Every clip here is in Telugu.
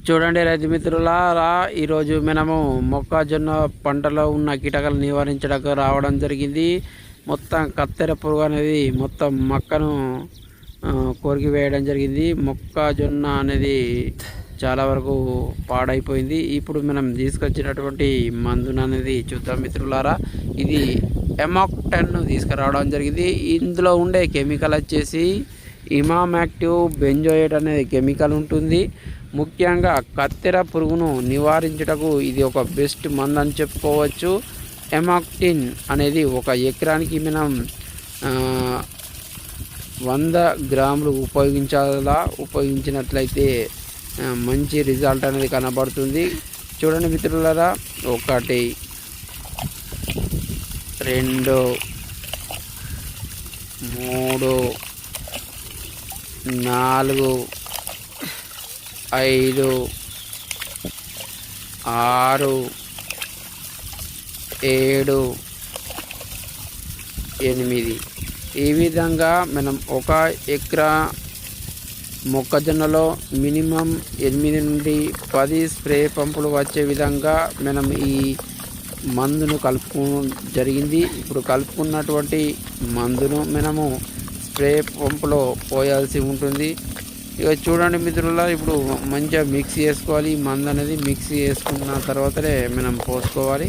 చూడండి రైతు మిత్రులారా, ఈరోజు మనము మొక్కజొన్న పంటలో ఉన్న కీటకాలు నివారించడానికి రావడం జరిగింది. మొత్తం కత్తెర పురుగు అనేది మొత్తం మొక్కను కొరికి వేయడం జరిగింది. మొక్కజొన్న అనేది చాలా వరకు పాడైపోయింది. ఇప్పుడు మనం తీసుకొచ్చినటువంటి మందును అనేది చూద్దాం మిత్రులారా. ఇది ఎమాక్టన్ తీసుకురావడం జరిగింది. ఇందులో ఉండే కెమికల్ వచ్చేసి ఇమామాక్టివ్ బెంజోయేట్ అనేది కెమికల్ ఉంటుంది. ముఖ్యంగా కత్తెర పురుగును నివారించుటకు ఇది ఒక బెస్ట్ మందు అని చెప్పుకోవచ్చు. ఎమాక్టిన్ అనేది ఒక ఎకరానికి మనం 100 గ్రాములు ఉపయోగించినట్లయితే మంచి రిజల్ట్ అనేది కనబడుతుంది. చూడండి మిత్రులారా, 1 2 3 4 5 6 7 8 ఈ విధంగా మనం ఒక ఎకరా మొక్కజొన్నలో మినిమం 8 నుండి 10 స్ప్రే పంపులు వచ్చే విధంగా మనం ఈ మందును జరిగింది. ఇప్పుడు కలుపుకున్నటువంటి మందును మనము స్ప్రే పంపులో పోయాల్సి ఉంటుంది. ఇక చూడండి మిత్రులారా, ఇప్పుడు మంచిగా మిక్స్ చేసుకోవాలి. మందు అనేది మిక్స్ చేసుకున్న తర్వాతనే మనం పోసుకోవాలి.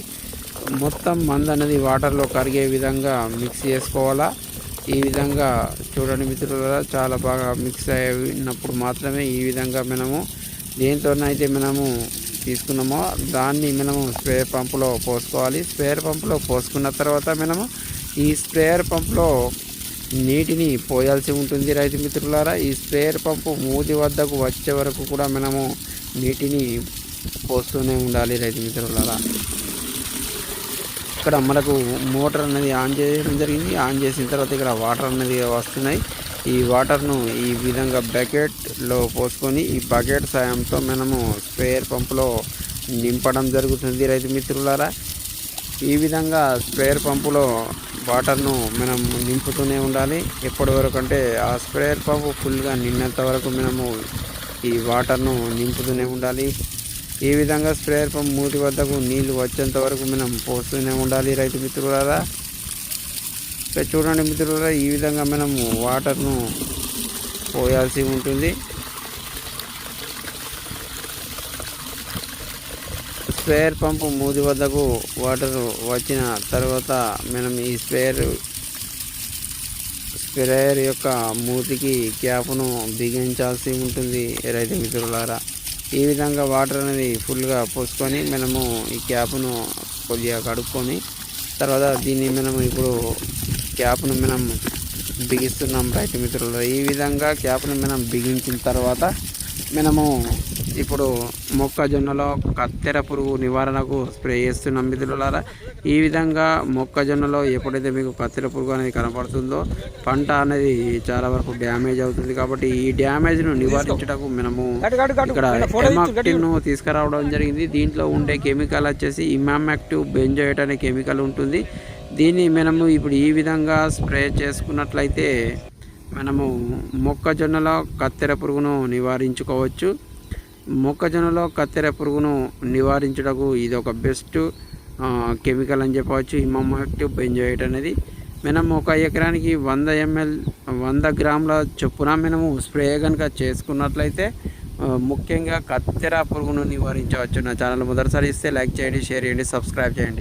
మొత్తం మందు అనేది వాటర్లో కరిగే విధంగా మిక్స్ చేసుకోవాలా. ఈ విధంగా చూడండి మిత్రులారా, చాలా బాగా మిక్స్ అయినప్పుడు మాత్రమే ఈ విధంగా మనము దేంతోనైతే మనము తీసుకున్నామో దాన్ని మనము స్ప్రేయర్ పంపులో పోసుకోవాలి. స్ప్రేయర్ పంపులో పోసుకున్న తర్వాత మనము ఈ స్ప్రేయర్ పంపులో నీటిని పోయాల్సి ఉంటుంది. రైతు మిత్రులారా, ఈ స్ప్రేయర్ పంపు మూతి వద్దకు వచ్చే వరకు కూడా మనము నీటిని పోస్తూనే ఉండాలి. రైతు మిత్రులారా, ఇక్కడ మనకు మోటార్ అనేది ఆన్ చేయడం జరిగింది. ఆన్ చేసిన తర్వాత ఇక్కడ వాటర్ అనేది వస్తున్నాయి. ఈ వాటర్ను ఈ విధంగా బకెట్లో పోసుకొని ఈ బకెట్ సాయంతో మనము స్ప్రేయర్ పంపులో నింపడం జరుగుతుంది. రైతు మిత్రులారా, ఈ విధంగా స్ప్రేయర్ పంపులో వాటర్ను మనం నింపుతూనే ఉండాలి. ఎప్పటి వరకు అంటే ఆ స్ప్రేయర్ పంపు ఫుల్గా నిన్నంత వరకు మనము ఈ వాటర్ను నింపుతూనే ఉండాలి. ఈ విధంగా స్ప్రేయర్ పంప్ మూతి వద్దకు నీళ్లు వచ్చేంత వరకు మనం పోస్తూనే ఉండాలి. రైతు మిత్రులారా, చూడండి మిత్రులారా, ఈ విధంగా మనము వాటర్ను పోయాల్సి ఉంటుంది. స్ప్రేయర్ పంపు మూతి వద్దకు వాటర్ వచ్చిన తర్వాత మనం ఈ స్ప్రేయర్ యొక్క మూతికి క్యాప్ను బిగించాల్సి ఉంటుంది. రైతు మిత్రులారా, ఈ విధంగా వాటర్ అనేది ఫుల్గా పోసుకొని మనము ఈ క్యాప్ను కొద్దిగా కడుక్కొని తర్వాత దీన్ని మనం ఇప్పుడు క్యాప్ను మనం బిగిస్తున్నాం. రైతు మిత్రులారా, ఈ విధంగా క్యాప్ను మనం బిగించిన తర్వాత మనము ఇప్పుడు మొక్కజొన్నలో కత్తెర పురుగు నివారణకు స్ప్రే చేస్తున్నాం మిత్రులారా. ఈ విధంగా మొక్కజొన్నలో ఎప్పుడైతే మీకు కత్తెర పురుగు అనేది కనపడుతుందో పంట అనేది చాలా వరకు డ్యామేజ్ అవుతుంది. కాబట్టి ఈ డ్యామేజ్ను నివారించడానికి మనము ఇక్కడ ఎమాక్టిన్ను తీసుకురావడం జరిగింది. దీంట్లో ఉండే కెమికల్ వచ్చేసి ఇమామాక్టివ్ బెంజోయేట్ అనే కెమికల్ ఉంటుంది. దీన్ని మనము ఇప్పుడు ఈ విధంగా స్ప్రే చేసుకున్నట్లయితే మనము మొక్కజొన్నలో కత్తెర పురుగును నివారించుకోవచ్చు. మొక్కజొన్నలో కత్తెర పురుగును నివారించుటకు ఇది ఒక బెస్ట్ కెమికల్ అని చెప్పవచ్చు. ఇమామాక్టివ్ బెంజోయేట్ అనేది మనం ఒక ఎకరానికి 100 గ్రాముల చొప్పున మనము స్ప్రే కనుక చేసుకున్నట్లయితే ముఖ్యంగా కత్తెర పురుగును నివారించవచ్చు. నా ఛానల్ మొదటిసారి ఇస్తే లైక్ చేయండి, షేర్ చేయండి, సబ్స్క్రైబ్ చేయండి.